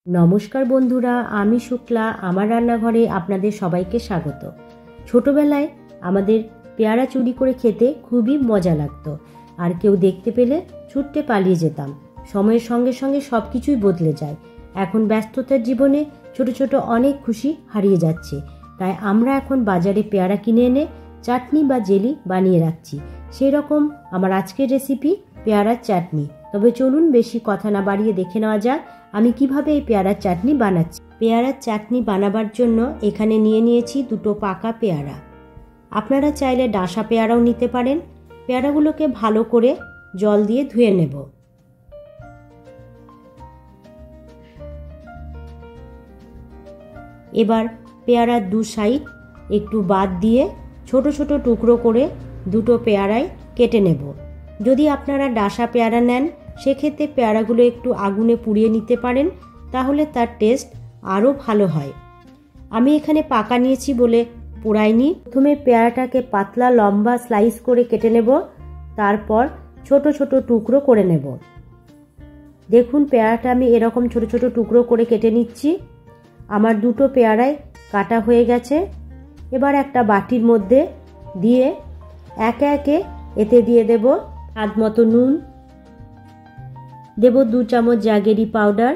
নমস্কার বন্ধুরা, আমি শুক্লা। আমার রান্নাঘরে আপনাদের সবাইকে স্বাগত। ছোটবেলায় আমাদের পেয়ারা চুরি করে খেতে খুবই মজা লাগতো, আর কেউ দেখতে পেলে ছুটতে পালিয়ে যেতাম। সময়ের সঙ্গে সঙ্গে সব কিছুই বদলে যায়। এখন ব্যস্ততার জীবনে ছোট ছোট অনেক খুশি হারিয়ে যাচ্ছে, তাই আমরা এখন বাজারে পেয়ারা কিনে এনে চাটনি বা জেলি বানিয়ে রাখছি। সেই রকম আমার আজকের রেসিপি পেয়ারার চাটনি। তবে চলুন বেশি কথা না বাড়িয়ে দেখে নেওয়া যাক আমি কিভাবে এই পেয়ারার চাটনি বানাচ্ছি। পেয়ারার চাটনি বানাবার জন্য এখানে নিয়েছি দুটো পাকা পেয়ারা। আপনারা চাইলে ডাসা পেয়ারাও নিতে পারেন। পেয়ারাগুলোকে ভালো করে জল দিয়ে ধুয়ে নেব। এবার পেয়ারার দু সাইড একটু বাদ দিয়ে ছোট ছোট টুকরো করে দুটো পেয়ারায় কেটে নেব। যদি আপনারা ডাসা পেয়ারা নেন সেক্ষেত্রে পেয়ারাগুলো একটু আগুনে পুড়িয়ে নিতে পারেন, তাহলে তার টেস্ট আরও ভালো হয়। আমি এখানে পাকা নিয়েছি বলে পোড়াইনি। প্রথমে পেয়ারাটাকে পাতলা লম্বা স্লাইস করে কেটে নেব, তারপর ছোট ছোট টুকরো করে নেব। দেখুন পেয়ারাটা আমি এরকম ছোট ছোট টুকরো করে কেটে নিচ্ছি। আমার দুটো পেয়ারায় কাটা হয়ে গেছে। এবার একটা বাটির মধ্যে দিয়ে একে একে এতে দিয়ে দেব স্বাদ মতো নুন, দেব 2 চামচ জাগেরি পাউডার।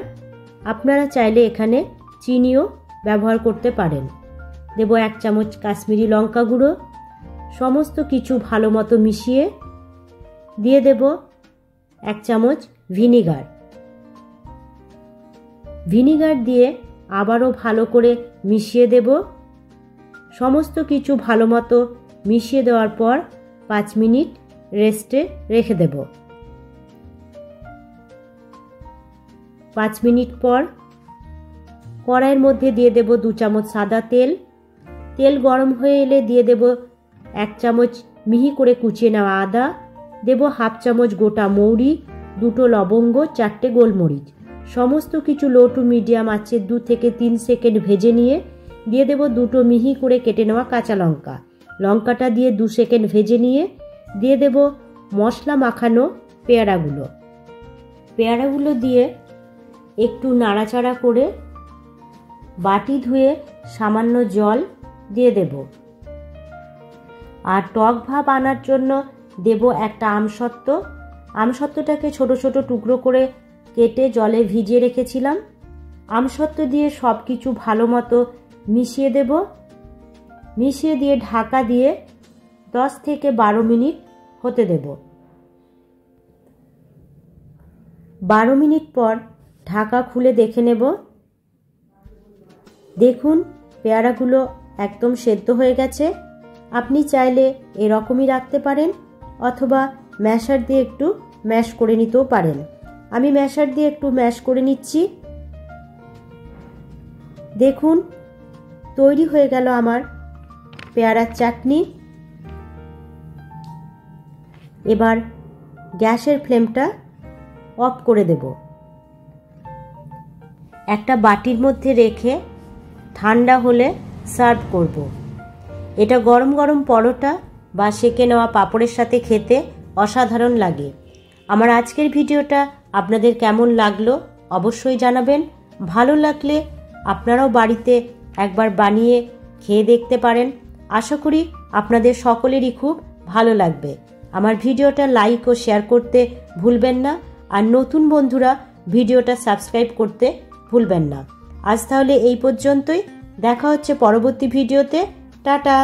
আপনারা চাইলে এখানে চিনিও ব্যবহার করতে পারেন। দেব 1 চামচ কাশ্মীরি লঙ্কা গুঁড়ো। সমস্ত কিছু ভালো মতো মিশিয়ে দিয়ে দেব 1 চামচ ভিনিগার। ভিনিগার দিয়ে আবারও ভালো করে মিশিয়ে দেব। সমস্ত কিছু ভালো মতো মিশিয়ে দেওয়ার পর 5 মিনিট রেস্টে রেখে দেব। 5 মিনিট পর কড়াইয়ের মধ্যে দিয়ে দেব 2 চামচ সাদা তেল। তেল গরম হয়ে এলে দিয়ে দেব 1 চামচ মিহি করে কুচিয়ে নেওয়া আদা, দেব 1/2 চামচ গোটা মৌরি, 2টো লবঙ্গ, 4টে গোলমরিচ। সমস্ত কিছু লো টু মিডিয়াম আঁচে 2 থেকে 3 সেকেন্ড ভেজে নিয়ে দিয়ে দেব 2টো মিহি করে কেটে নেওয়া কাঁচা লঙ্কা। লঙ্কাটা দিয়ে 2 সেকেন্ড ভেজে নিয়ে দিয়ে দেব মশলা মাখানো পেয়ারাগুলো দিয়ে একটু নাড়াচাড়া করে বাটি ধুয়ে সামান্য জল দিয়ে দেব। আর টক ভাব আনার জন্য দেব একটা আমসত্ত্ব। আমসত্ত্বটাকে ছোট ছোট টুকরো করে কেটে জলে ভিজিয়ে রেখেছিলাম। আমসত্ত্ব দিয়ে সব কিছু ভালো মতো মিশিয়ে দেব। মিশিয়ে দিয়ে ঢাকা দিয়ে 10 থেকে 12 মিনিট হতে দেব। 12 মিনিট পর ঢাকা খুলে দেখে নেব। দেখুন পেয়ারাগুলো একদম সেদ্ধ হয়ে গেছে। আপনি চাইলে এরকমই রাখতে পারেন অথবা ম্যাশার দিয়ে একটু ম্যাশ করে নিতেও পারেন। আমি ম্যাশার দিয়ে একটু ম্যাশ করে নিচ্ছি। দেখুন তৈরি হয়ে গেল আমার পেয়ারার চাটনি। এবার গ্যাসের ফ্লেমটা অফ করে দেব। একটা বাটির মধ্যে রেখে ঠান্ডা হলে সার্ভ করব। এটা গরম গরম পরোটা বা সেকে নেওয়া পাঁপড়ের সাথে খেতে অসাধারণ লাগে। আমার আজকের ভিডিওটা আপনাদের কেমন লাগলো অবশ্যই জানাবেন। ভালো লাগলে আপনারাও বাড়িতে একবার বানিয়ে খেয়ে দেখতে পারেন। আশা করি আপনাদের সকলেরই খুব ভালো লাগবে। আমার ভিডিওটা লাইক ও শেয়ার করতে ভুলবেন না, আর নতুন বন্ধুরা ভিডিওটা সাবস্ক্রাইব করতে ভুলবেন না। আজ তাহলে এই পর্যন্তই। দেখা হচ্ছে পরবর্তী ভিডিওতে। টাটা।